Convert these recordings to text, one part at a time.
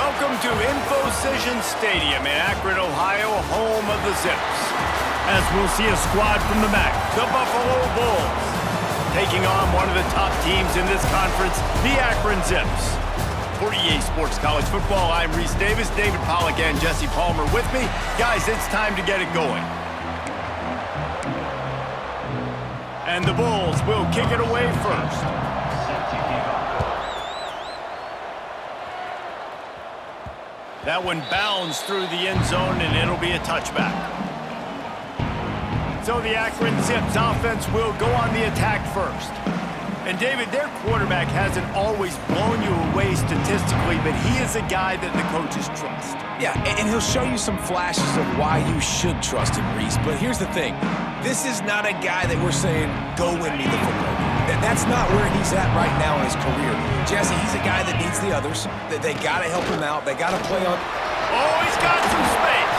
Welcome to Infocision Stadium in Akron, Ohio, home of the Zips. As we'll see a squad from the MAC. The Buffalo Bulls. Taking on one of the top teams in this conference, the Akron Zips. For EA Sports College Football, I'm Reese Davis, David Pollack, and Jesse Palmer with me. Guys, it's time to get it going. And the Bulls will kick it away first. That one bounds through the end zone, and it'll be a touchback. So the Akron Zips offense will go on the attack first. And David, their quarterback hasn't always blown you away statistically, but he is a guy that the coaches trust. Yeah, and he'll show you some flashes of why you should trust him, Reese. But here's the thing. This is not a guy that we're saying, go win me the football game. That's not where he's at right now in his career. Jesse, he's a guy that needs the others. That they got to help him out. They got to play on. Oh, he's got some space.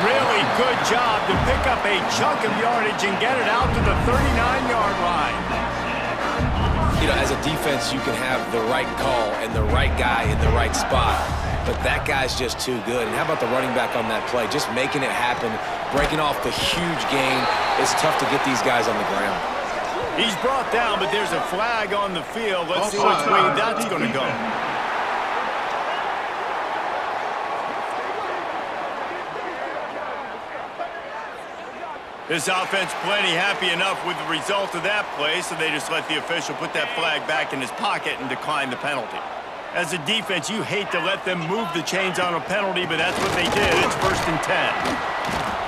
Really good job to pick up a chunk of yardage and get it out to the 39-yard line. You know, as a defense, you can have the right call and the right guy in the right spot. But that guy's just too good. And how about the running back on that play? Just making it happen, breaking off the huge gain. It's tough to get these guys on the ground. He's brought down, but there's a flag on the field. Let's see which way that's going to go. This offense plenty happy enough with the result of that play, so they just let the official put that flag back in his pocket and decline the penalty. As a defense, you hate to let them move the chains on a penalty, but that's what they did. It's 1st and 10.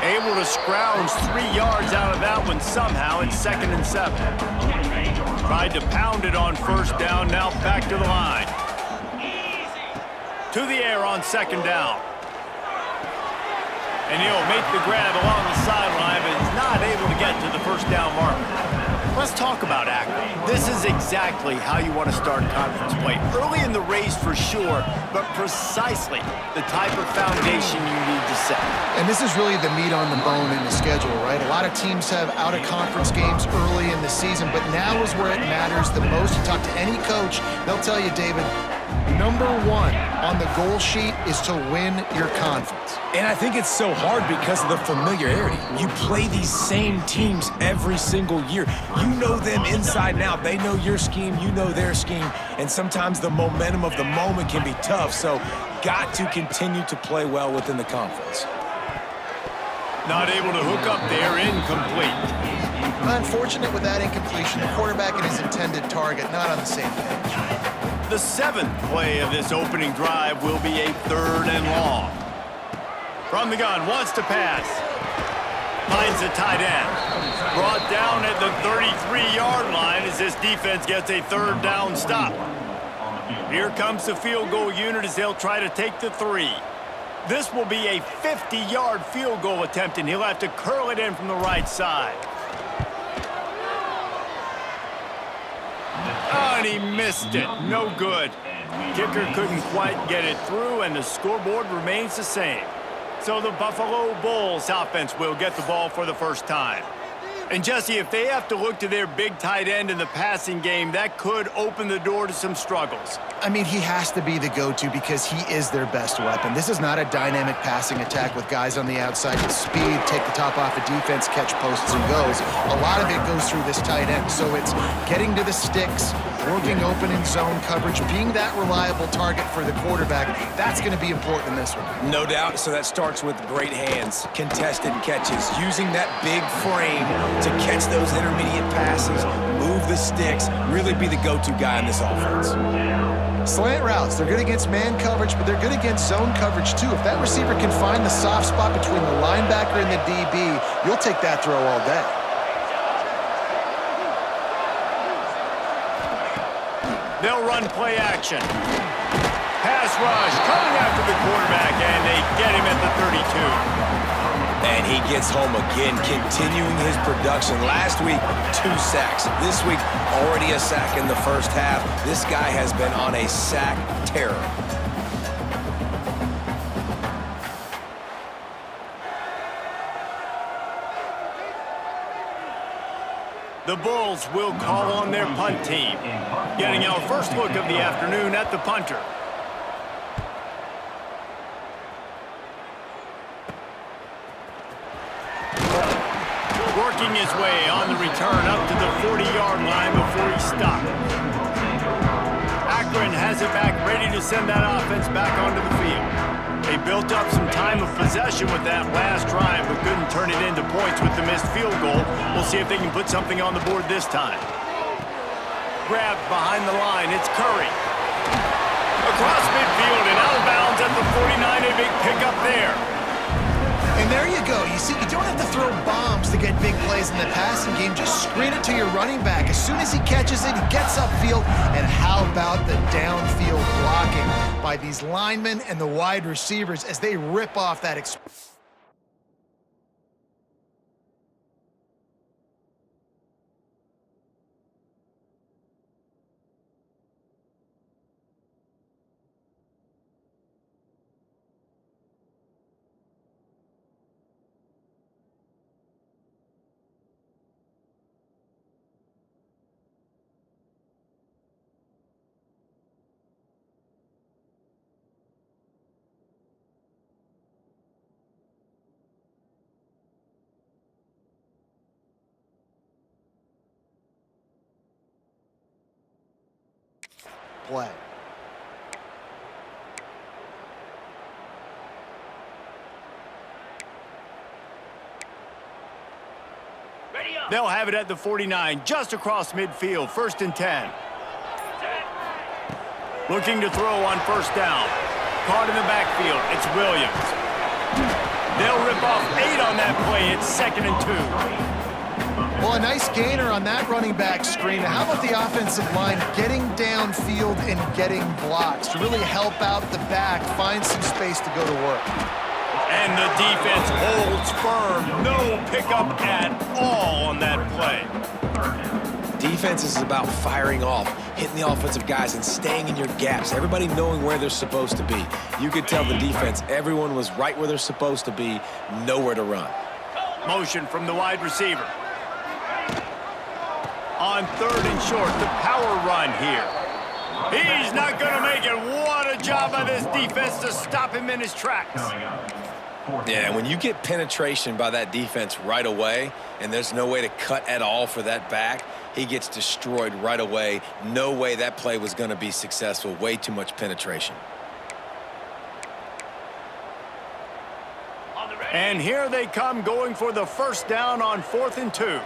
Able to scrounge 3 yards out of that one somehow. It's 2nd and 7. Tried to pound it on 1st down, now back to the line. To the air on 2nd down. And he'll make the grab along the sideline, but he's not able to get to the 1st down marker. Let's talk about Akron. This is exactly how you want to start conference play. Early in the race for sure, but precisely the type of foundation you need to set. And this is really the meat on the bone in the schedule, right? A lot of teams have out-of-conference games early in the season, but now is where it matters the most. You talk to any coach, they'll tell you, David, number 1 on the goal sheet is to win your conference. And I think it's so hard because of the familiarity. You play these same teams every single year. You know them inside and out. They know your scheme, you know their scheme, and sometimes the momentum of the moment can be tough, so got to continue to play well within the conference. Not able to hook up there, incomplete. Unfortunate with that incompletion. The quarterback and his intended target not on the same page. The 7th play of this opening drive will be a 3rd and long. From the gun, wants to pass. Finds a tight end. Brought down at the 33-yard line as this defense gets a 3rd down stop. Here comes the field goal unit as they'll try to take the 3. This will be a 50-yard field goal attempt, and he'll have to curl it in from the right side. Oh, and he missed it. No good. Kicker couldn't quite get it through, and the scoreboard remains the same. So the Buffalo Bulls offense will get the ball for the first time. And Jesse, if they have to look to their big tight end in the passing game, that could open the door to some struggles. I mean, he has to be the go-to because he is their best weapon. This is not a dynamic passing attack with guys on the outside with speed, take the top off the defense, catch posts and goes. A lot of it goes through this tight end. So it's getting to the sticks, working open in zone coverage, being that reliable target for the quarterback. That's going to be important in this one. No doubt. So that starts with great hands, contested catches, using that big frame to catch those intermediate passes, move the sticks, really be the go-to guy in this offense. Slant routes, they're good against man coverage, but they're good against zone coverage too. If that receiver can find the soft spot between the linebacker and the DB, you'll take that throw all day. They'll run play action. Pass rush coming after the quarterback, and they get him at the 32. And he gets home again, continuing his production. Last week, 2 sacks. This week, already a sack in the 1st half. This guy has been on a sack terror. The Bulls will call on their punt team. Getting our first look of the afternoon at the punter. Making his way on the return up to the 40-yard line before he stopped. Akron has it back, ready to send that offense back onto the field. They built up some time of possession with that last drive, but couldn't turn it into points with the missed field goal. We'll see if they can put something on the board this time. Grabbed behind the line, it's Curry. Across midfield and out of bounds at the 49, a big pickup there. And there you go. You see, you don't have to throw bombs to get big plays in the passing game. Just screen it to your running back. As soon as he catches it, he gets upfield. And how about the downfield blocking by these linemen and the wide receivers as they rip off that play. They'll have it at the 49, just across midfield, 1st and 10. Looking to throw on 1st down. Caught in the backfield, it's Williams. They'll rip off 8 on that play, it's 2nd and 2. Well, a nice gainer on that running back screen. How about the offensive line getting downfield and getting blocks to really help out the back, find some space to go to work? And the defense holds firm. No pickup at all on that play. Defense is about firing off, hitting the offensive guys and staying in your gaps. Everybody knowing where they're supposed to be. You could tell the defense, everyone was right where they're supposed to be, nowhere to run. Motion from the wide receiver. On 3rd and short, the power run here. He's not going to make it. What a job by this defense to stop him in his tracks. Yeah, when you get penetration by that defense right away, and there's no way to cut at all for that back, he gets destroyed right away. No way that play was going to be successful. Way too much penetration. And here they come going for the 1st down on 4th and 2.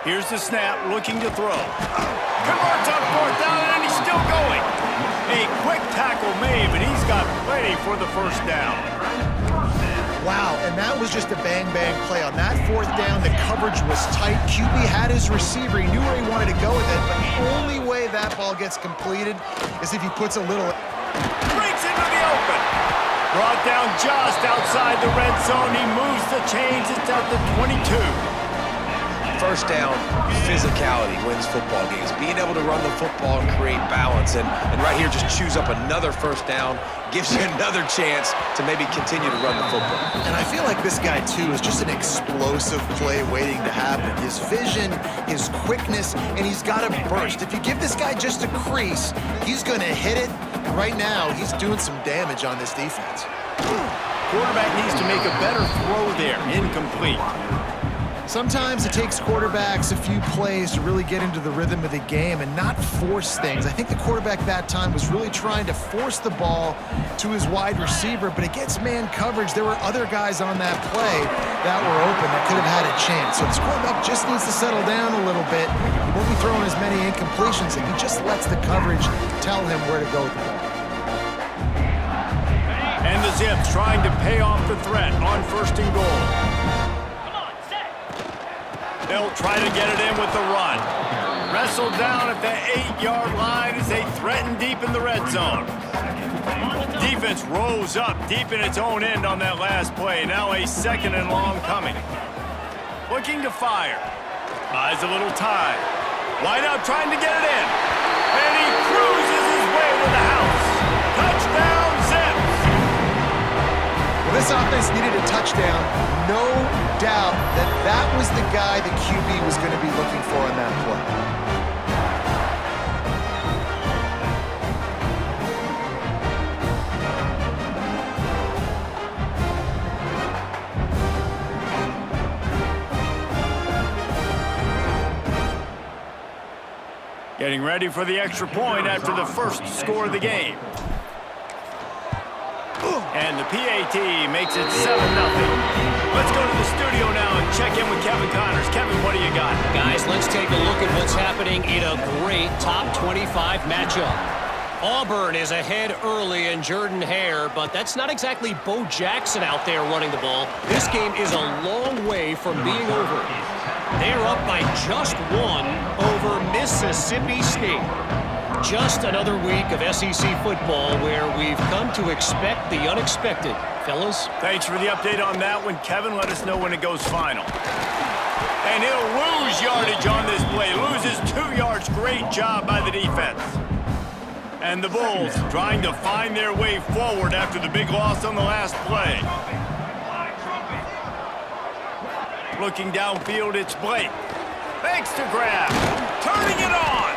Here's the snap, looking to throw. Converts on 4th down, and he's still going. A quick tackle made, but he's got plenty for the 1st down. Wow, and that was just a bang-bang play. On that 4th down, the coverage was tight. QB had his receiver. He knew where he wanted to go with it, but the only way that ball gets completed is if he puts a little... Breaks into the open. Brought down just outside the red zone. He moves the chains. It's at the 22. 1st down, physicality wins football games. Being able to run the football and create balance. And right here, just choose up another 1st down, gives you another chance to maybe continue to run the football. And I feel like this guy, too, is just an explosive play waiting to happen. His vision, his quickness, and he's got a burst. If you give this guy just a crease, he's going to hit it. Right now, he's doing some damage on this defense. Quarterback needs to make a better throw there. Incomplete. Sometimes it takes quarterbacks a few plays to really get into the rhythm of the game and not force things. I think the quarterback that time was really trying to force the ball to his wide receiver, but against man coverage, there were other guys on that play that were open that could have had a chance. So this quarterback just needs to settle down a little bit. He won't be throwing as many incompletions if he just lets the coverage tell him where to go with the ball. And the Zips trying to pay off the threat on 1st and goal. They'll try to get it in with the run. Wrestled down at the 8-yard line as they threaten deep in the red zone. Defense rose up deep in its own end on that last play. Now a 2nd and long coming. Looking to fire. Buys a little time. Wide out trying to get it in. And he cruises his way to the house. Touchdown, Zips. Well, this offense needed a touchdown. No doubt that that was the guy the QB was going to be looking for on that play. Getting ready for the extra point after the first score of the game. And the PAT makes it 7-0. Let's go to the studio now and check in with Kevin Connors. Kevin, what do you got? Guys, let's take a look at what's happening in a great top 25 matchup. Auburn is ahead early in Jordan-Hare, but that's not exactly Bo Jackson out there running the ball. This game is a long way from being over. They're up by just one over Mississippi State. Just another week of SEC football where we've come to expect the unexpected. Fellas? Thanks for the update on that one, Kevin. Let us know when it goes final. And he'll lose yardage on this play. Loses 2 yards. Great job by the defense. And the Bulls trying to find their way forward after the big loss on the last play. Looking downfield, it's Blake. Thanks to grab. Turning it on.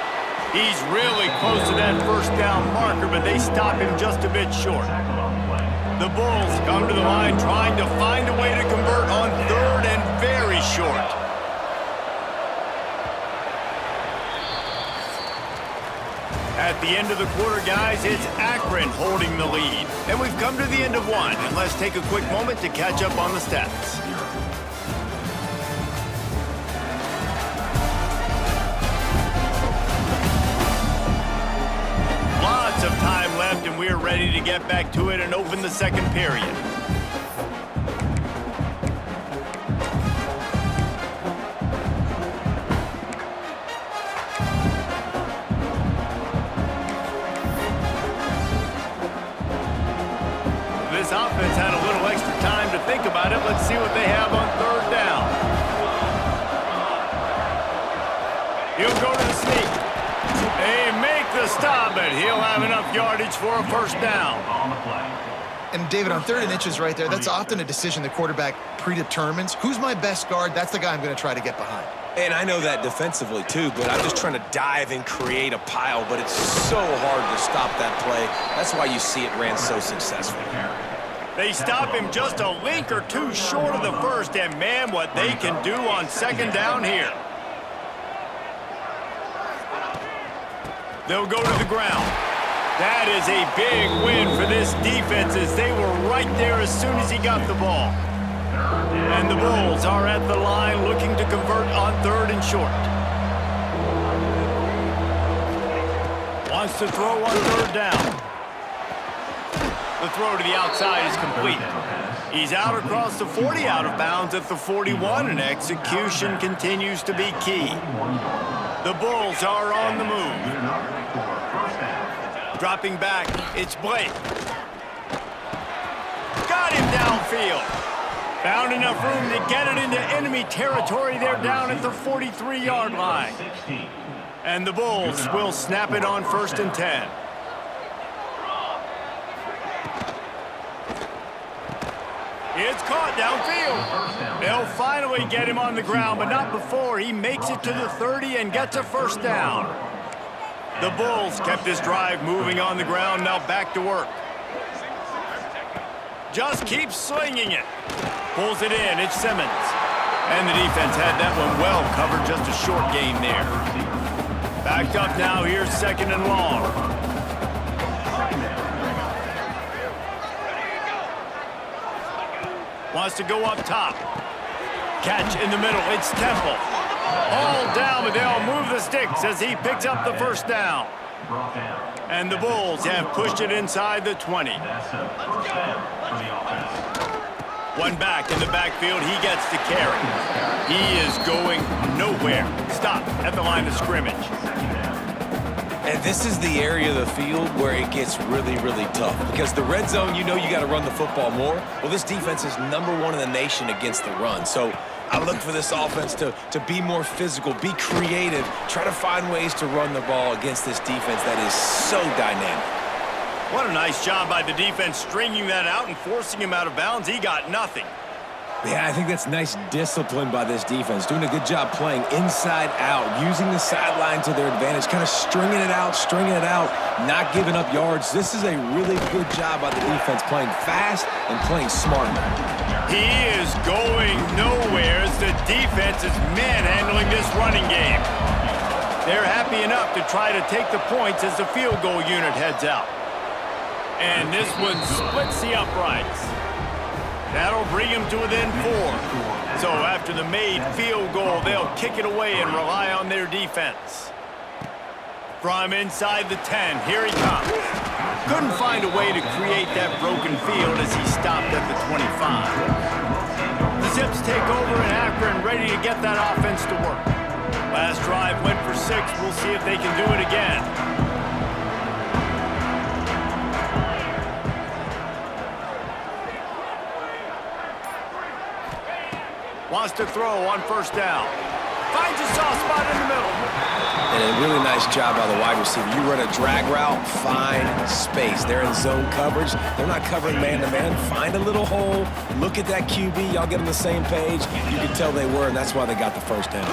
He's really close to that first down marker, but they stop him just a bit short. The Bulls come to the line trying to find a way to convert on 3rd and very short. At the end of the quarter, guys, it's Akron holding the lead. And we've come to the end of one, and let's take a quick moment to catch up on the stats. Lots of time left, and we're ready to get back to it and open the second period. This offense had a little extra time to think about it. Let's see what they have on 3rd down. He'll go to the sneak. They make the stop, but he'll have enough yardage for a first down. And David, on 3rd and inches right there, that's often a decision the quarterback predetermines. Who's my best guard? That's the guy I'm going to try to get behind. And I know that defensively, too, but I'm just trying to dive and create a pile, but it's so hard to stop that play. That's why you see it ran so successful. They stop him just a link or two short of the first, and man, what they can do on 2nd down here. They'll go to the ground. That is a big win for this defense as they were right there as soon as he got the ball. And the Bulls are at the line looking to convert on 3rd and short. Wants to throw on 3rd down. The throw to the outside is complete. He's out across the 40, out of bounds at the 41, and execution continues to be key. The Bulls are on the move. Dropping back, it's Blake. Got him downfield. Found enough room to get it into enemy territory. They're down at the 43-yard line. And the Bulls will snap it on 1st and 10. It's caught downfield. They'll finally get him on the ground, but not before he makes it to the 30 and gets a first down. The Bulls kept this drive moving on the ground, now back to work. Just keeps slinging it. Pulls it in, it's Simmons. And the defense had that one well covered, just a short gain there. Backed up now, here's 2nd and long. Wants to go up top. Catch in the middle, it's Temple. All down, but they'll move the sticks as he picks up the first down. And the Bulls have pushed it inside the 20. One back in the backfield, he gets to carry. He is going nowhere. Stop at the line of scrimmage. And this is the area of the field where it gets really, really tough. Because the red zone, you know you got to run the football more. Well, this defense is #1 in the nation against the run. So I look for this offense to be more physical, be creative, try to find ways to run the ball against this defense that is so dynamic. What a nice job by the defense stringing that out and forcing him out of bounds. He got nothing. Yeah, I think that's nice discipline by this defense. Doing a good job playing inside out, using the sideline to their advantage, kind of stringing it out, not giving up yards. This is a really good job by the defense, playing fast and playing smart. He is going nowhere as the defense is manhandling this running game. They're happy enough to try to take the points as the field goal unit heads out. And this one splits the uprights. That'll bring them to within 4. So after the made field goal, they'll kick it away and rely on their defense. From inside the 10, here he comes. Couldn't find a way to create that broken field as he stopped at the 25. The Zips take over in Akron, ready to get that offense to work. Last drive went for 6. We'll see if they can do it again. Wants to throw on first down. Finds a soft spot in the middle. And a really nice job by the wide receiver. You run a drag route, find space. They're in zone coverage. They're not covering man-to-man. Find a little hole. Look at that QB. Y'all get on the same page. You can tell they were, and that's why they got the first down.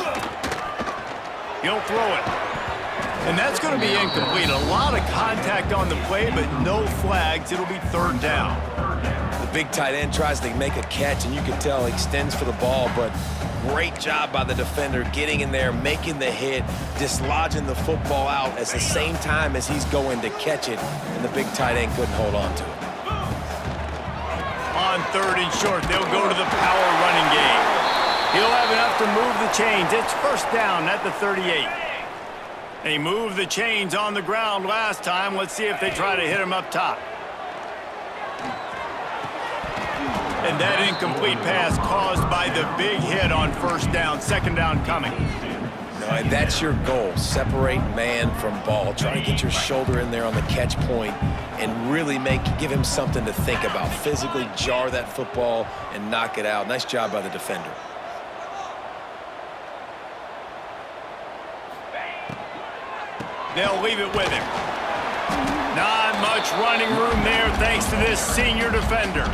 He'll throw it. And that's going to be incomplete. A lot of contact on the play, but no flags. It'll be third down. The big tight end tries to make a catch, and you can tell he extends for the ball, but great job by the defender getting in there, making the hit, dislodging the football out at the same time as he's going to catch it, and the big tight end couldn't hold on to it. On 3rd and short, they'll go to the power running game. He'll have enough to move the chains. It's first down at the 38. They moved the chains on the ground last time. Let's see if they try to hit him up top. And that incomplete pass caused by the big hit on first down. Second down coming. No, and that's your goal. Separate man from ball. Try to get your shoulder in there on the catch point and really give him something to think about. Physically jar that football and knock it out. Nice job by the defender. They'll leave it with him. Not much running room there thanks to this senior defender.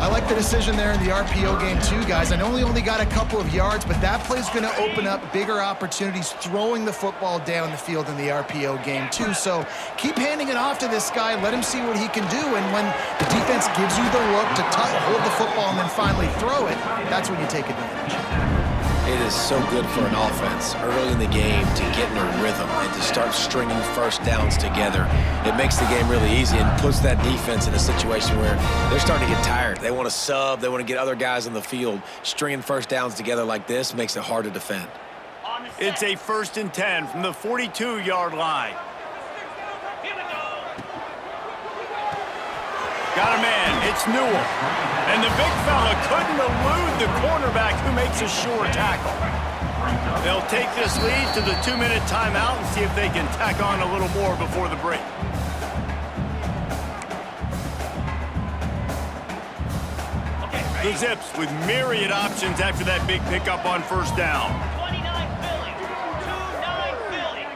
I like the decision there in the RPO game too, guys. I know he only got a couple of yards, but that play's going to open up bigger opportunities throwing the football down the field in the RPO game too. So keep handing it off to this guy. Let him see what he can do. And when the defense gives you the look to hold the football and then finally throw it, that's when you take advantage. It is so good for an offense early in the game to get in a rhythm and to start stringing first downs together. It makes the game really easy and puts that defense in a situation where they're starting to get tired. They want to sub. They want to get other guys on the field. Stringing first downs together like this makes it hard to defend. It's a 1st and 10 from the 42-yard line. Got a man. It's Newell. And the big fella couldn't elude the cornerback who makes a sure tackle. They'll take this lead to the 2-minute timeout and see if they can tack on a little more before the break. The Zips with myriad options after that big pickup on first down. 29 Philly. 2-9 Philly.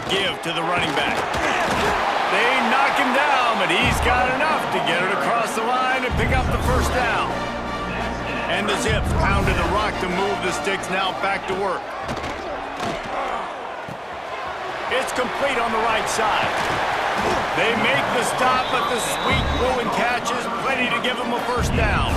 Give to the running back. They knock him down, but he's got enough to get it across the line and pick up the first down. And the Zips pounded the rock to move the sticks, now back to work. It's complete on the right side. They make the stop, but the sweet throw and catch is plenty to give them a first down.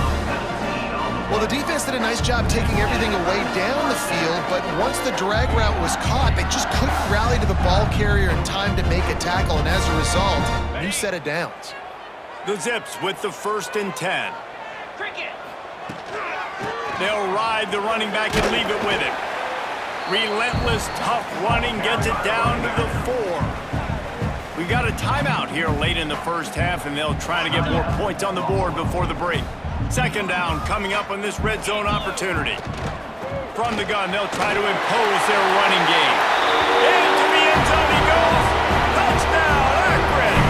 Well, the defense did a nice job taking everything away down the field, but once the drag route was caught, they just couldn't rally to the ball carrier in time to make a tackle, and as a result, new set of downs. The Zips with the 1st and 10. Cricket. They'll ride the running back and leave it with him. Relentless, tough running gets it down to the 4. We got a timeout here late in the first half, and they'll try to get more points on the board before the break. Second down coming up on this red zone opportunity. From the gun, they'll try to impose their running game. Into the end zone he goes. Touchdown, Akron!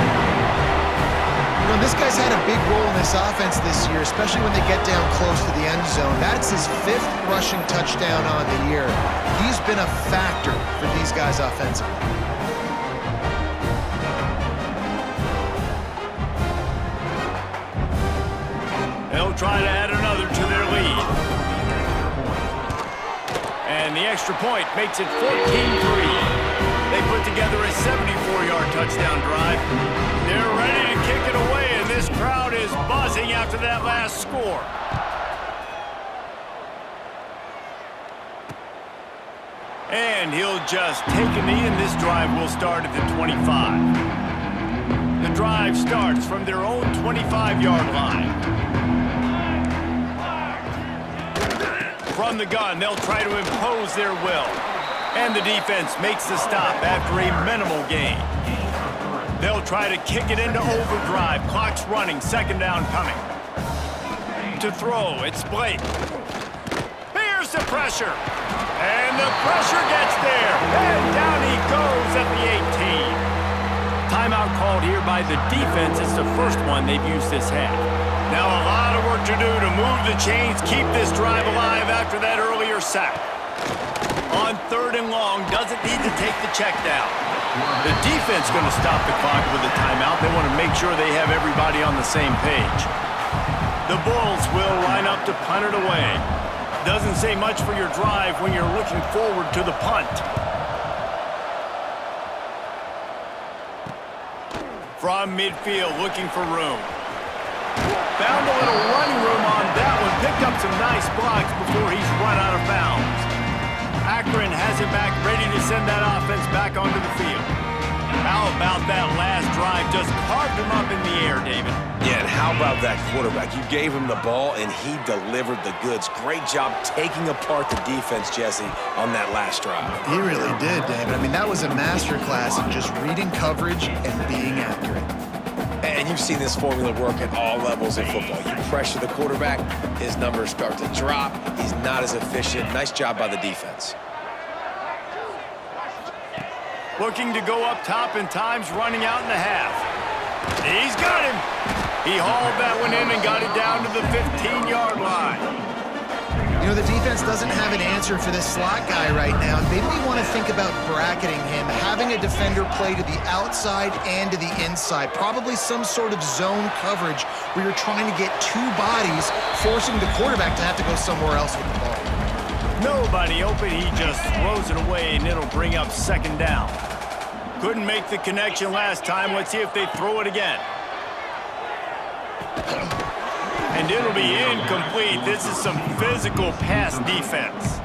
You know, this guy's had a big role in this offense this year, especially when they get down close to the end zone. That's his 5th rushing touchdown on the year. He's been a factor for these guys offensively. They'll try to add another to their lead. And the extra point makes it 14-3. They put together a 74-yard touchdown drive. They're ready to kick it away, and this crowd is buzzing after that last score. And he'll just take a knee, and this drive will start at the 25. The drive starts from their own 25-yard line. From the gun, they'll try to impose their will. And the defense makes the stop after a minimal gain. They'll try to kick it into overdrive. Clock's running, second down coming. To throw, it's Blake. Here's the pressure. And the pressure gets there. And down he goes at the 18. Timeout called here by the defense. It's the first one they've used this half. Now a lot of work to do to move the chains, keep this drive alive after that earlier sack. On third and long, doesn't need to take the check down. The defense going to stop the clock with a timeout. They want to make sure they have everybody on the same page. The Bulls will line up to punt it away. Doesn't say much for your drive when you're looking forward to the punt. From midfield, looking for room. Found a little running room on that one. Picked up some nice blocks before he's run out of bounds. Akron has it back, ready to send that offense back onto the field. How about that last drive? Just carved him up in the air, David. Yeah, and how about that quarterback? You gave him the ball, and he delivered the goods. Great job taking apart the defense, Jesse, on that last drive. He really did, David. I mean, that was a masterclass in just reading coverage and being accurate. And you've seen this formula work at all levels in football. You pressure the quarterback, his numbers start to drop. He's not as efficient. Nice job by the defense. Looking to go up top, and time's running out in the half. He's got him. He hauled that one in and got it down to the 15-yard line. You know, the defense doesn't have an answer for this slot guy right now. Maybe we want to think about bracketing him, having a defender play to the outside and to the inside. Probably some sort of zone coverage where you're trying to get two bodies, forcing the quarterback to have to go somewhere else with the ball. Nobody open. He just throws it away, and it'll bring up second down. Couldn't make the connection last time. Let's see if they throw it again. And it'll be incomplete. This is some physical pass defense.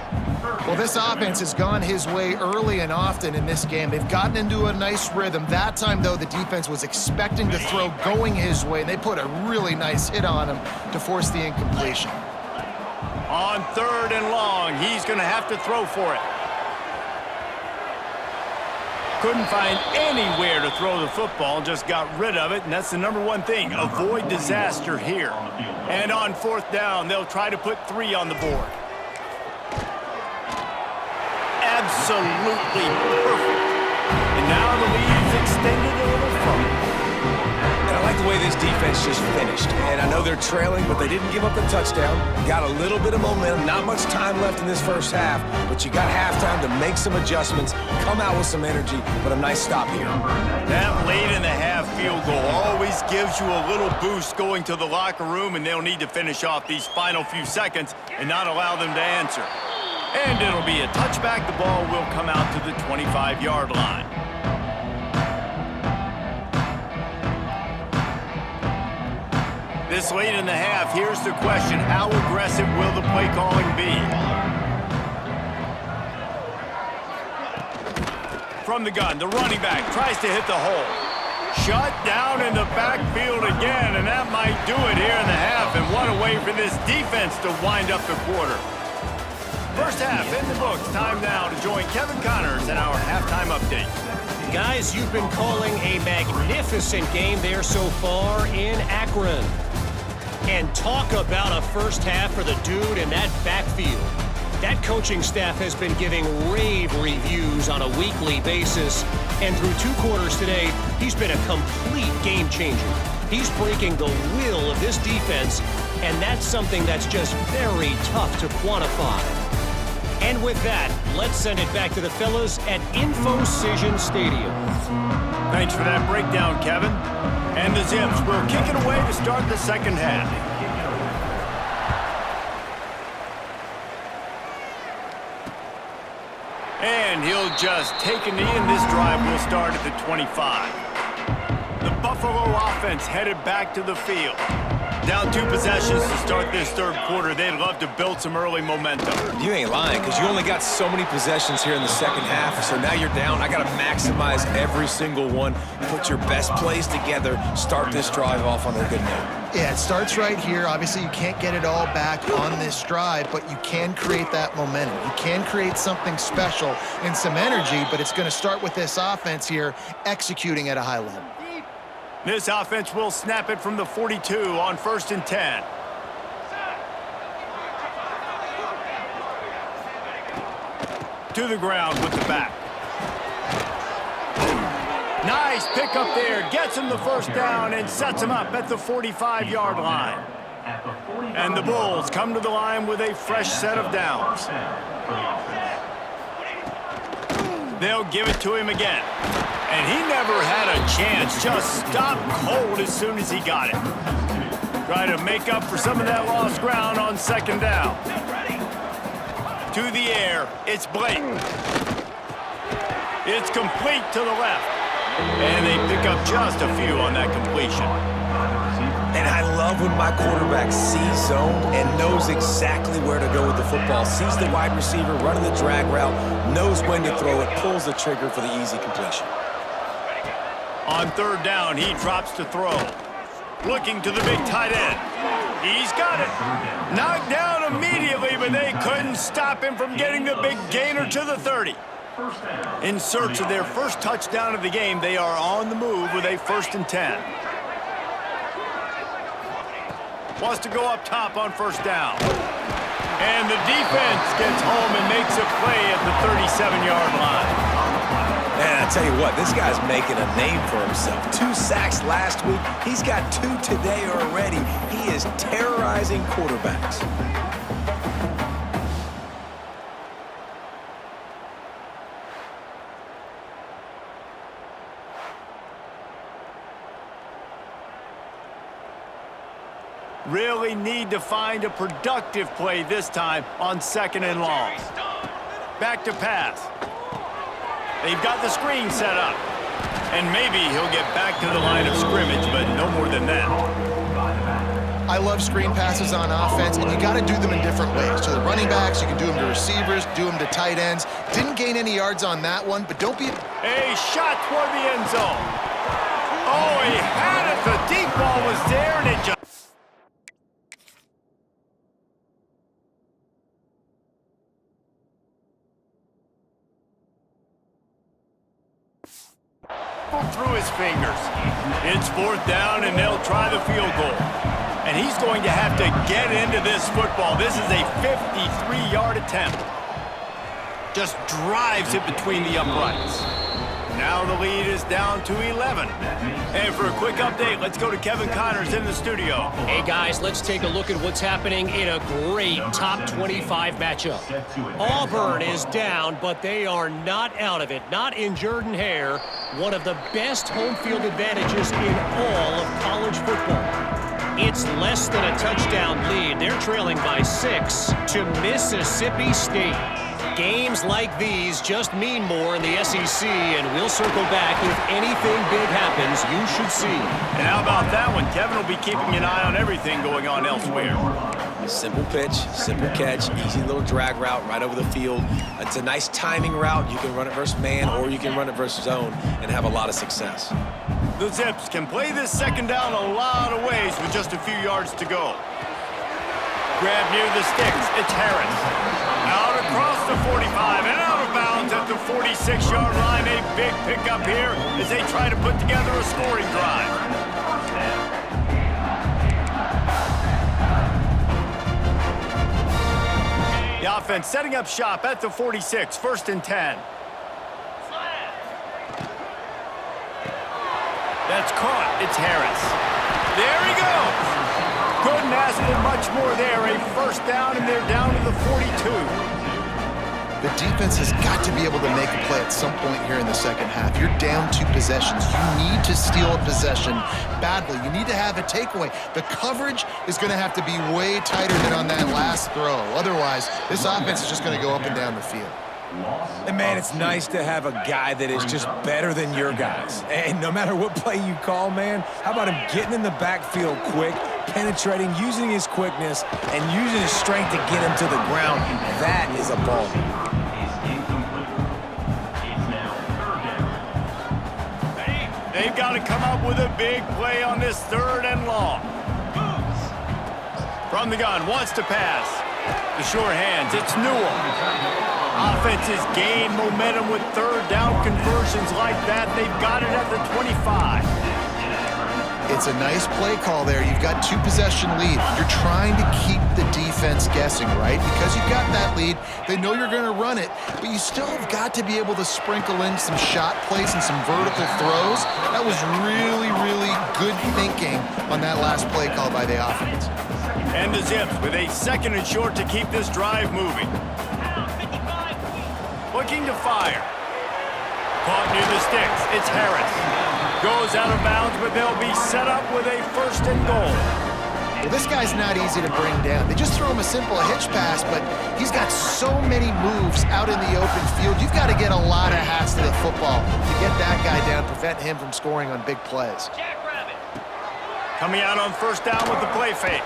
Well, this offense has gone his way early and often in this game. They've gotten into a nice rhythm. That time, though, the defense was expecting to throw going his way. They put a really nice hit on him to force the incompletion. On third and long, he's going to have to throw for it. Couldn't find anywhere to throw the football, just got rid of it, and that's the number one thing. Avoid disaster here. And on fourth down, they'll try to put 3 on the board. Absolutely perfect. And now the lead's extended a little further. And I like the way this defense just finished. And I know they're trailing, but they didn't give up the touchdown. Got a little bit of momentum. Not much time left in this first half, but you got halftime to make some adjustments, come out with some energy, but a nice stop here. That late in the half field goal always gives you a little boost going to the locker room, and they'll need to finish off these final few seconds and not allow them to answer. And it'll be a touchback. The ball will come out to the 25-yard line. This late in the half, here's the question. How aggressive will the play calling be? From the gun, the running back tries to hit the hole. Shut down in the backfield again, and that might do it here in the half. And what a way for this defense to wind up the quarter. First half in the books. Time now to join Kevin Connors in our halftime update. Guys, you've been calling a magnificent game there so far in Akron. And talk about a first half for the dude in that backfield. That coaching staff has been giving rave reviews on a weekly basis. And through 2 quarters today, he's been a complete game changer. He's breaking the will of this defense, and that's something that's just very tough to quantify. And with that, let's send it back to the fellas at InfoCision Stadium. Thanks for that breakdown, Kevin. And the Zips will kick it away to start the second half. And he'll just take a knee, and this drive will start at the 25. The Buffalo offense headed back to the field. Down 2 possessions to start this third quarter. They'd love to build some early momentum. You ain't lying, because you only got so many possessions here in the second half, so now you're down. I got to maximize every single one, put your best plays together, start this drive off on a good note. Yeah, it starts right here. Obviously, you can't get it all back on this drive, but you can create that momentum. You can create something special and some energy, but it's going to start with this offense here executing at a high level. This offense will snap it from the 42 on 1st and 10. To the ground with the back. Nice pick up there. Gets him the first down and sets him up at the 45-yard line. And the Bulls come to the line with a fresh set of downs. They'll give it to him again. And he never had a chance. Just stopped cold as soon as he got it. Try to make up for some of that lost ground on 2nd down. To the air. It's blatant. It's complete to the left. And they pick up just a few on that completion. And I love when my quarterback sees zone and knows exactly where to go with the football. Sees the wide receiver running the drag route, knows when to throw it, pulls the trigger for the easy completion. On 3rd down, he drops to throw. Looking to the big tight end. He's got it. Knocked down immediately, but they couldn't stop him from getting the big gainer to the 30. In search of their first touchdown of the game, they are on the move with a 1st and 10. Wants to go up top on 1st down. And the defense gets home and makes a play at the 37-yard line. And I tell you what, this guy's making a name for himself. 2 sacks last week. He's got 2 today already. He is terrorizing quarterbacks. Really need to find a productive play this time on 2nd and long. Back to pass. They've got the screen set up. And maybe he'll get back to the line of scrimmage, but no more than that. I love screen passes on offense, and you got to do them in different ways. To the running backs, you can do them to receivers, do them to tight ends. Didn't gain any yards on that one, but don't be... A shot toward the end zone. Oh, he had it. The deep ball was there, and it just... through his fingers. It's 4th down, and they'll try the field goal. And he's going to have to get into this football. This is a 53-yard attempt. Just drives it between the uprights. Now the lead is down to 11. And for a quick update, let's go to Kevin Connors in the studio. Hey, guys, let's take a look at what's happening in a great top 25 matchup. Auburn is down, but they are not out of it. Not in Jordan-Hare, one of the best home field advantages in all of college football. It's less than a touchdown lead. They're trailing by 6 to Mississippi State. Games like these just mean more in the SEC, and we'll circle back if anything big happens you should see. And how about that one? Kevin will be keeping an eye on everything going on elsewhere. Simple pitch, simple catch, easy little drag route right over the field. It's a nice timing route. You can run it versus man, or you can run it versus zone and have a lot of success. The Zips can play this 2nd down a lot of ways with just a few yards to go. Grab near the sticks. It's Harris. Out across the 45 and out of bounds at the 46-yard line. A big pickup here as they try to put together a scoring drive. The offense setting up shop at the 46, 1st and 10. That's caught. It's Harris. There he goes. Couldn't ask for much more there. A 1st down, and they're down to the 42. The defense has got to be able to make a play at some point here in the second half. You're down 2 possessions. You need to steal a possession badly. You need to have a takeaway. The coverage is going to have to be way tighter than on that last throw. Otherwise, this offense is just going to go up and down the field. And, man, it's nice to have a guy that is just better than your guys. And no matter what play you call, man, how about him getting in the backfield quick, penetrating, using his quickness, and using his strength to get him to the ground. That is a ball. They've got to come up with a big play on this 3rd and long. From the gun, wants to pass. The sure hands, it's Newell. Offenses gain momentum with 3rd down conversions like that. They've got it at the 25. It's a nice play call there. You've got 2-possession lead. You're trying to keep the defense guessing, right? Because you've got that lead. They know you're going to run it, but you still have got to be able to sprinkle in some shot plays and some vertical throws. That was really, really good thinking on that last play call by the offense. And the Zips with a 2nd and short to keep this drive moving. Looking to fire. Caught near the sticks. It's Harris. Goes out of bounds, but they'll be set up with a 1st and goal. Well, this guy's not easy to bring down. They just throw him a simple hitch pass, but he's got so many moves out in the open field. You've got to get a lot of hats to the football to get that guy down, prevent him from scoring on big plays. Jackrabbit. Coming out on 1st down with the play fake.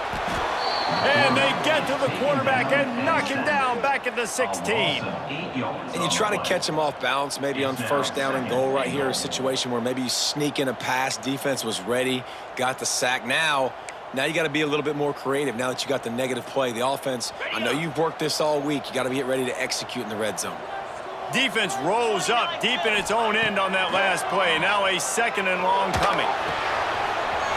And they get to the quarterback and knock him down back at the 16. And you try to catch him off balance, maybe on 1st down and goal right here, a situation where maybe you sneak in a pass, defense was ready, got the sack. Now you got to be a little bit more creative now that you got the negative play. The offense, I know you've worked this all week. You got to get ready to execute in the red zone. Defense rolls up deep in its own end on that last play. Now a 2nd and long coming.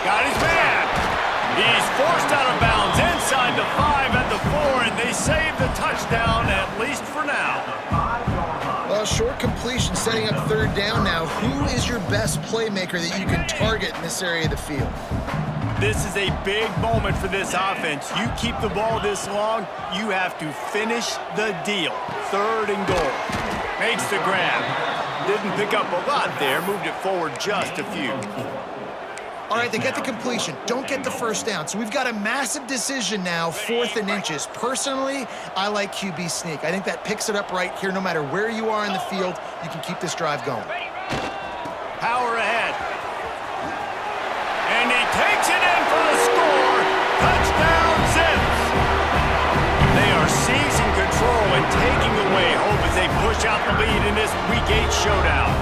Got his man. He's forced out of bounds inside the 5 at the 4, and they save the touchdown, at least for now. Well, short completion setting up 3rd down now. Who is your best playmaker that you can target in this area of the field? This is a big moment for this offense. You keep the ball this long, you have to finish the deal. 3rd and goal. Makes the grab. Didn't pick up a lot there, moved it forward just a few. All right, they get the completion. Don't get the 1st down. So we've got a massive decision now, 4th and inches. Personally, I like QB sneak. I think that picks it up right here. No matter where you are in the field, you can keep this drive going. Power ahead. And he takes it in for the score. Touchdown, Zips. They are seizing control and taking away hope as they push out the lead in this Week 8 showdown.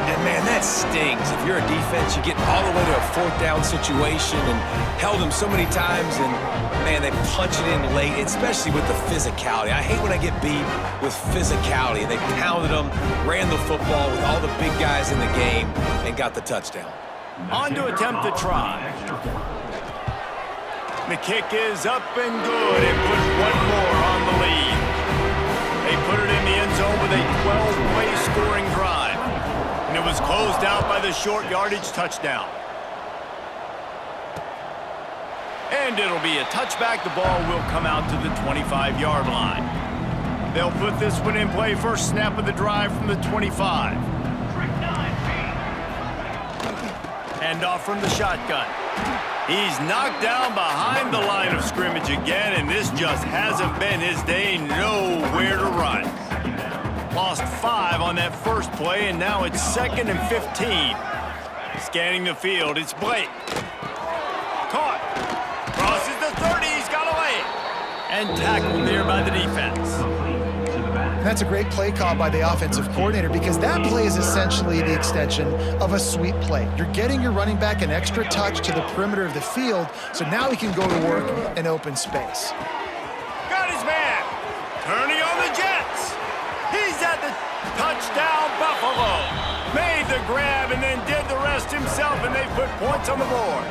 And, man, that stings. If you're a defense, you get all the way to a 4th down situation and held them so many times, and, man, they punch it in late, especially with the physicality. I hate when I get beat with physicality. They pounded them, ran the football with all the big guys in the game, and got the touchdown. On to attempt the try. The kick is up and good and put one more on the lead. They put it in the end zone with a 12-play scoring drive. And it was closed out by the short yardage touchdown. And it'll be a touchback. The ball will come out to the 25-yard line. They'll put this one in play. First snap of the drive from the 25. Hand off from the shotgun. He's knocked down behind the line of scrimmage again, and this just hasn't been his day. Nowhere to run. Lost 5 on that first play, and now it's 2nd and 15. Scanning the field, it's Blake. Caught. Crosses the 30, he's got away. And tackled there by the defense. That's a great play call by the offensive coordinator because that play is essentially the extension of a sweep play. You're getting your running back an extra touch to the perimeter of the field, so now he can go to work in open space. Got his man. Turning on the Jets. He's at the touchdown Buffalo. Made the grab and then did the rest himself, and they put points on the board.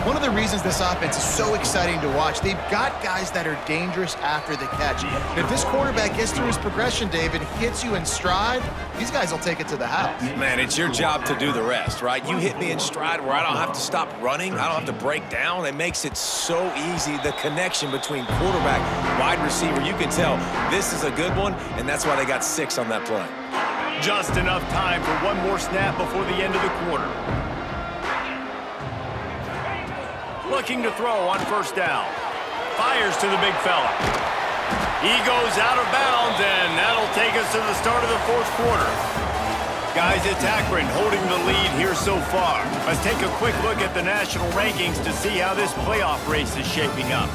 One of the reasons this offense is so exciting to watch, they've got guys that are dangerous after the catch. If this quarterback gets through his progression, David, hits you in stride, these guys will take it to the house. Man, it's your job to do the rest, right? You hit me in stride where I don't have to stop running. I don't have to break down. It makes it so easy, the connection between quarterback, wide receiver. You can tell this is a good one, and that's why they got 6 on that play. Just enough time for one more snap before the end of the quarter. Looking to throw on first down. Fires to the big fella. He goes out of bounds, and that'll take us to the start of the fourth quarter. Guys, it's Akron holding the lead here so far. Let's take a quick look at the national rankings to see how this playoff race is shaping up.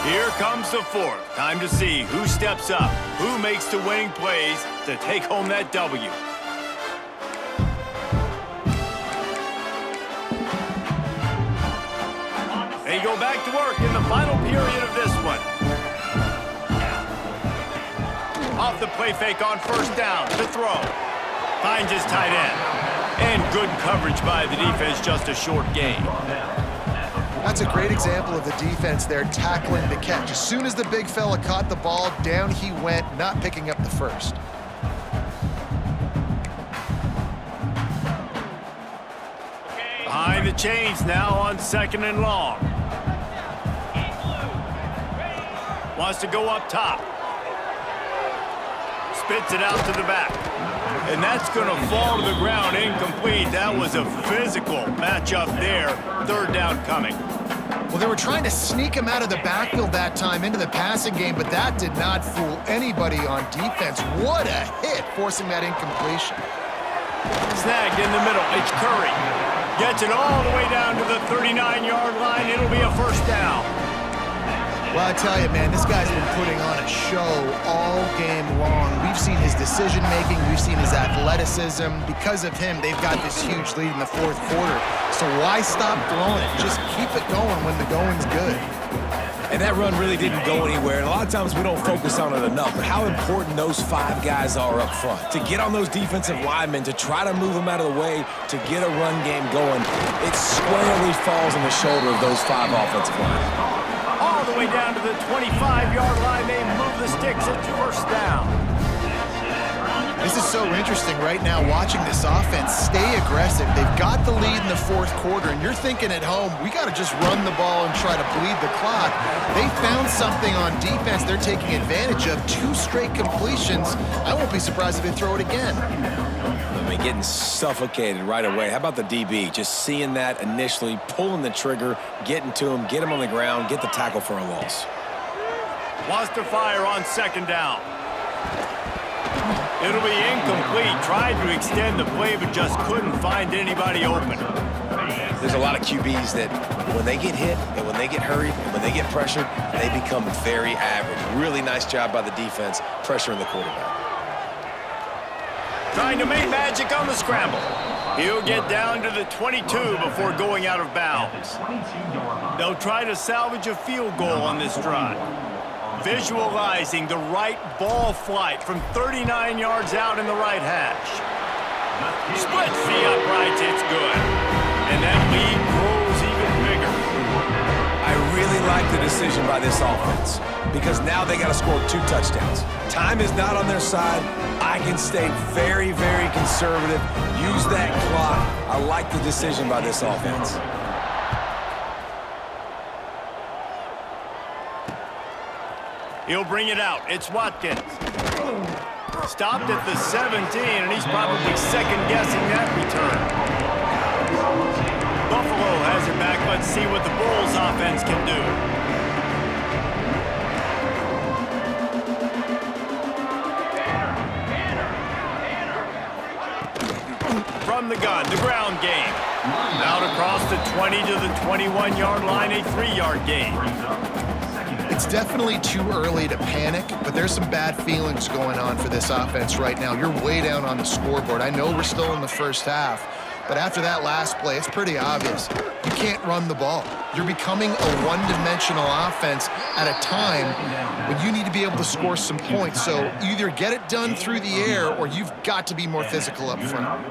Here comes the fourth. Time to see who steps up, who makes the winning plays to take home that W. They go back to work in the final period of this one. Off the play fake on first down to throw. Finds his tight end. And good coverage by the defense, just a short gain. That's a great example of the defense there tackling the catch. As soon as the big fella caught the ball, down he went, not picking up the first. Behind the chains now on 2nd and long. Wants to go up top. Spits it out to the back. And that's going to fall to the ground incomplete. That was a physical matchup there. 3rd down coming. Well, they were trying to sneak him out of the backfield that time into the passing game, but that did not fool anybody on defense. What a hit, forcing that incompletion. Snagged in the middle. It's Curry. Gets it all the way down to the 39-yard line. It'll be a first down. Well, I tell you, man, this guy's been putting on a show all game long. We've seen his decision-making. We've seen his athleticism. Because of him, they've got this huge lead in the fourth quarter. So why stop throwing it? Just keep it going when the going's good. And that run really didn't go anywhere. And a lot of times we don't focus on it enough, but how important those 5 guys are up front. To get on those defensive linemen, to try to move them out of the way, to get a run game going, it squarely falls on the shoulder of those 5 offensive linemen. All the way down to the 25-yard line. They move the sticks at first down. This is so interesting right now, watching this offense stay aggressive. They've got the lead in the fourth quarter, and you're thinking at home, we got to just run the ball and try to bleed the clock. They found something on defense they're taking advantage of. 2 straight completions. I won't be surprised if they throw it again. I mean, getting suffocated right away. How about the DB? Just seeing that initially, pulling the trigger, getting to him, get him on the ground, get the tackle for a loss. Wants to fire on 2nd down. It'll be incomplete. Tried to extend the play, but just couldn't find anybody open. There's a lot of QBs that when they get hit and when they get hurried and when they get pressured, they become very average. Really nice job by the defense, pressuring the quarterback. Trying to make magic on the scramble. He'll get down to the 22 before going out of bounds. They'll try to salvage a field goal on this drive. Visualizing the right ball flight from 39 yards out in the right hash. Splits the uprights, it's good. And that lead grows even bigger. I really like the decision by this offense because now they got to score 2 touchdowns. Time is not on their side. I can stay very, very conservative. Use that clock. I like the decision by this offense. He'll bring it out. It's Watkins. Stopped at the 17, and he's probably second-guessing that return. Buffalo has it back. Let's see what the Bulls offense can do. From the gun, the ground game. Out across the 20 to the 21-yard line, a 3-yard gain. It's definitely too early to panic, but there's some bad feelings going on for this offense right now. You're way down on the scoreboard. I know we're still in the first half, but after that last play, it's pretty obvious. You can't run the ball. You're becoming a one-dimensional offense at a time when you need to be able to score some points. So either get it done through the air or you've got to be more physical up front.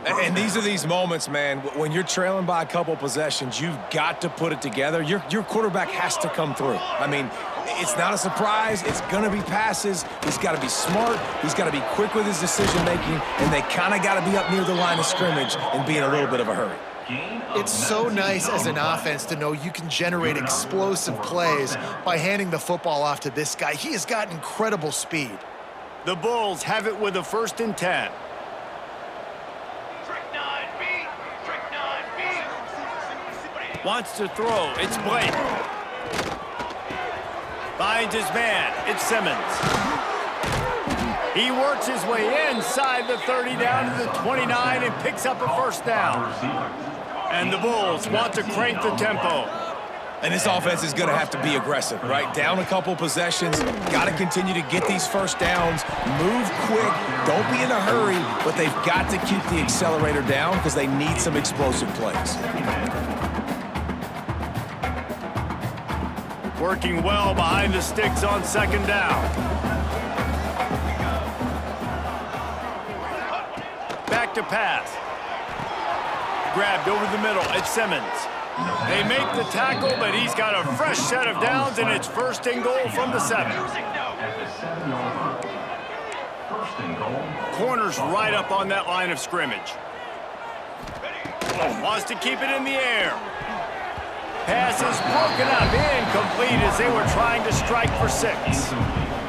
And these are these moments, man, when you're trailing by a couple possessions, you've got to put it together. Your quarterback has to come through. I mean, it's not a surprise. It's going to be passes. He's got to be smart. He's got to be quick with his decision-making, and they kind of got to be up near the line of scrimmage and be in a little bit of a hurry. It's so nice as an offense to know you can generate explosive plays by handing the football off to this guy. He has got incredible speed. The Bulls have it with a 1st and 10. Wants to throw. It's Blake. Finds his man. It's Simmons. He works his way inside the 30 down to the 29 and picks up a first down. And the Bulls want to crank the tempo. And this offense is going to have to be aggressive, right? Down a couple possessions, got to continue to get these first downs, move quick, don't be in a hurry, but they've got to keep the accelerator down because they need some explosive plays. Working well behind the sticks on second down. Back to pass. Grabbed over the middle. It's Simmons. They make the tackle, but he's got a fresh set of downs, and it's first and goal from the 7. Corner's right up on that line of scrimmage. Wants to keep it in the air. Pass is broken up, incomplete as they were trying to strike for 6.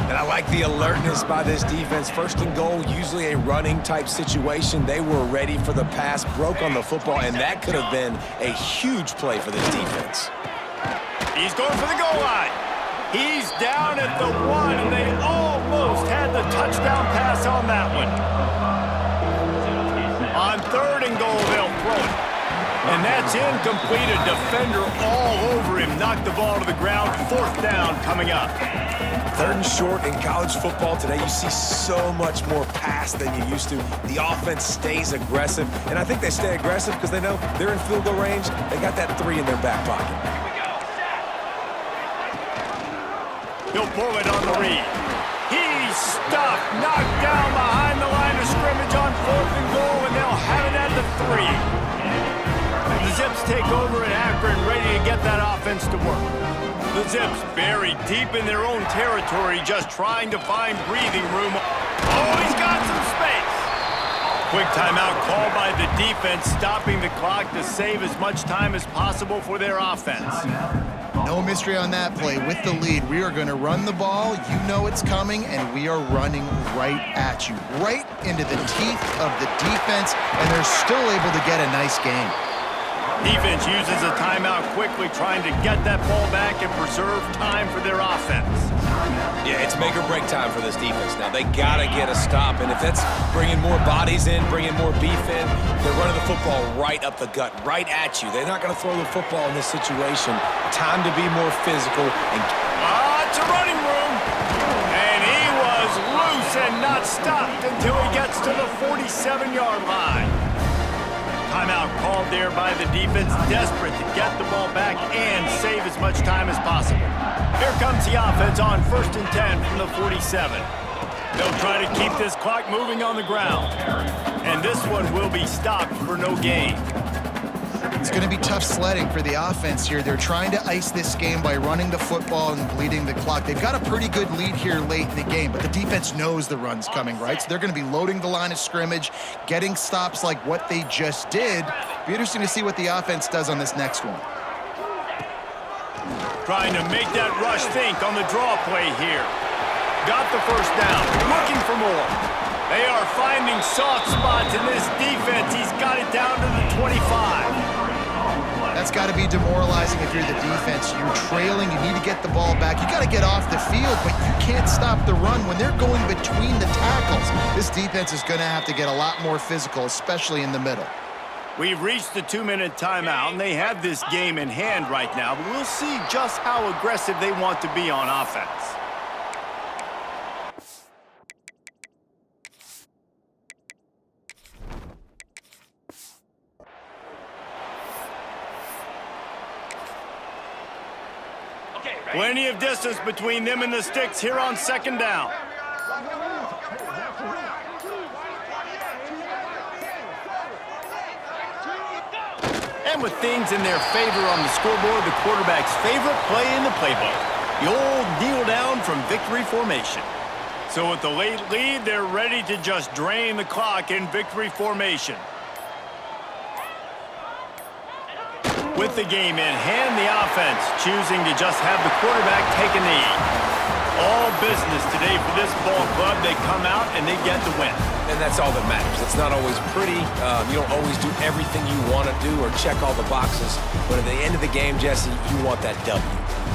And I like the alertness by this defense. First and goal, usually a running type situation. They were ready for the pass, broke on the football, and that could have been a huge play for this defense. He's going for the goal line. He's down at the 1, and they almost had the touchdown pass on that one. On third and goal, they'll throw it. And that's incomplete. A defender all over him. Knocked the ball to the ground. Fourth down coming up. Third and short in college football today, you see so much more pass than you used to. The offense stays aggressive, and I think they stay aggressive because they know they're in field goal range. They got that 3 in their back pocket. He'll pull it on the read. He's stopped, knocked down behind the line of scrimmage on fourth and goal, and they'll have it at the 3. The Zips take over at Akron, ready to get that offense to work. The Zips buried deep in their own territory, just trying to find breathing room. Oh, he's got some space. Quick timeout called by the defense, stopping the clock to save as much time as possible for their offense. No mystery on that play. With the lead, we are going to run the ball. You know it's coming, and we are running right at you, right into the teeth of the defense, and they're still able to get a nice game. Defense uses a timeout quickly, trying to get that ball back and preserve time for their offense. Yeah, it's make or break time for this defense now. They got to get a stop, and if that's bringing more bodies in, bringing more beef in, they're running the football right up the gut, right at you. They're not going to throw the football in this situation. Time to be more physical. It's a running room. And he was loose and not stopped until he gets to the 47-yard line. Timeout called there by the defense, desperate to get the ball back and save as much time as possible. Here comes the offense on 1st and 10 from the 47. They'll try to keep this clock moving on the ground. And this one will be stopped for no gain. It's going to be tough sledding for the offense here. They're trying to ice this game by running the football and bleeding the clock. They've got a pretty good lead here late in the game, but the defense knows the run's coming, right? So they're going to be loading the line of scrimmage, getting stops like what they just did. Be interesting to see what the offense does on this next one. Trying to make that rush think on the draw play here. Got the first down, looking for more. They are finding soft spots in this defense. He's got it down to the 25. That's got to be demoralizing if you're the defense. You're trailing, you need to get the ball back. You got to get off the field, but you can't stop the run when they're going between the tackles. This defense is going to have to get a lot more physical, especially in the middle. We've reached the 2-minute timeout, and they have this game in hand right now, but we'll see just how aggressive they want to be on offense. Plenty of distance between them and the sticks here on second down. And with things in their favor on the scoreboard, the quarterback's favorite play in the playbook, the old kneel down from victory formation. So with the late lead, they're ready to just drain the clock in victory formation. With the game in hand, the offense choosing to just have the quarterback take a knee. All business today for this ball club. They come out and they get the win. And that's all that matters. It's not always pretty. You don't always do everything you want to do or check all the boxes. But at the end of the game, Jesse, you want that W.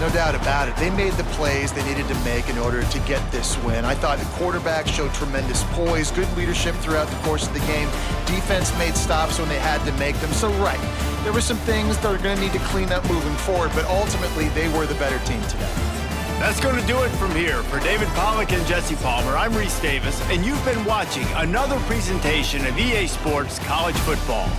No doubt about it. They made the plays they needed to make in order to get this win. I thought the quarterback showed tremendous poise, good leadership throughout the course of the game. Defense made stops when they had to make them. So, right, there were some things that are going to need to clean up moving forward, but ultimately they were the better team today. That's going to do it from here. For David Pollack and Jesse Palmer, I'm Reese Davis, and you've been watching another presentation of EA Sports College Football.